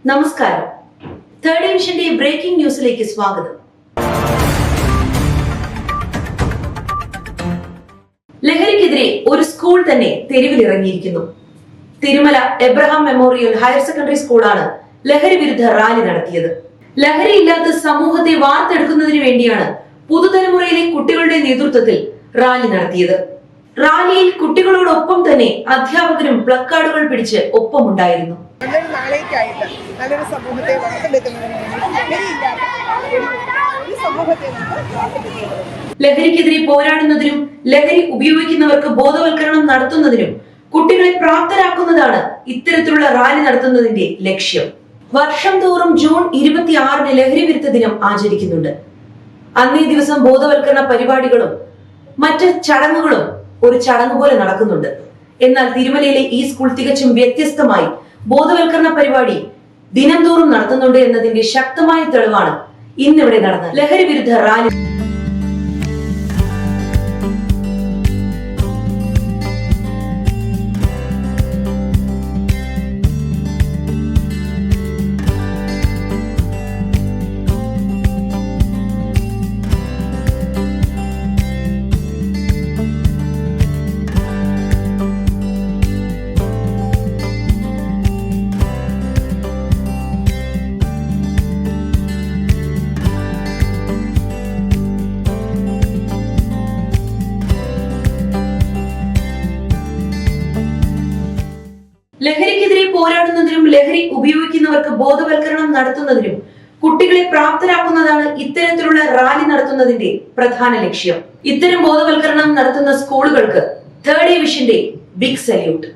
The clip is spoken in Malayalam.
നമസ്കാരം. തേർഡ് ഡിവിഷന്റെ ബ്രേക്കിംഗ് ന്യൂസിലേക്ക് സ്വാഗതം. ലഹരിക്കെതിരെ ഒരു സ്കൂൾ തന്നെ തെരുവിലിറങ്ങിയിരിക്കുന്നു. Thirumala Abraham memorial higher secondary സ്കൂളാണ് ലഹരി വിരുദ്ധ റാലി നടത്തിയത്. ലഹരിയില്ലാത്ത സമൂഹത്തെ വാർത്തെടുക്കുന്നതിന് വേണ്ടിയാണ് പുതുതലമുറയിലെ കുട്ടികളുടെ നേതൃത്വത്തിൽ റാലി നടത്തിയത്. റാലിയിൽ കുട്ടികളോടൊപ്പം തന്നെ അധ്യാപകരും പ്ലക്കാർഡുകൾ പിടിച്ച് ഒപ്പമുണ്ടായിരുന്നു. നല്ലൊരു നാളേക്കായിട്ട് നല്ലൊരു സമൂഹത്തെ വാർത്തെടുക്കുന്നതിന് ലഹരിക്കെതിരെ പോരാടുന്നതിനും ലഹരി ഉപയോഗിക്കുന്നവർക്ക് ബോധവൽക്കരണം നടത്തുന്നതിനും കുട്ടികളെ പ്രാപ്തരാക്കുന്നതാണ് ഇത്തരത്തിലുള്ള റാലി നടത്തുന്നതിന്റെ ലക്ഷ്യം. വർഷം തോറും ജൂൺ 26-ന് ലഹരി വിരുദ്ധ ദിനം ആചരിക്കുന്നുണ്ട്. അന്നേ ദിവസം ബോധവൽക്കരണ പരിപാടികളും മറ്റ് ചടങ്ങുകളും ഒരു ചടങ്ങ് പോലെ നടക്കുന്നുണ്ട്. എന്നാൽ തിരുമലയിലെ ഈ സ്കൂൾ തികച്ചും വ്യത്യസ്തമായി ബോധവൽക്കരണ പരിപാടി ദിനം തോറും നടത്തുന്നുണ്ട് എന്നതിന്റെ ശക്തമായ തെളിവാണ് ഇന്നിവിടെ നടന്ന ലഹരി വിരുദ്ധ റാലി. ലഹരിക്കെതിരെ പോരാടുന്നതിനും ലഹരി ഉപയോഗിക്കുന്നവർക്ക് ബോധവൽക്കരണം നടത്തുന്നതിനും കുട്ടികളെ പ്രാപ്തരാക്കുന്നതാണ് ഇത്തരത്തിലുള്ള റാലി നടത്തുന്നതിന്റെ പ്രധാന ലക്ഷ്യം. ഇത്തരം ബോധവൽക്കരണം നടത്തുന്ന സ്കൂളുകൾക്ക് തേർഡ് ഡിവിഷന്റെ ബിഗ് സല്യൂട്ട്.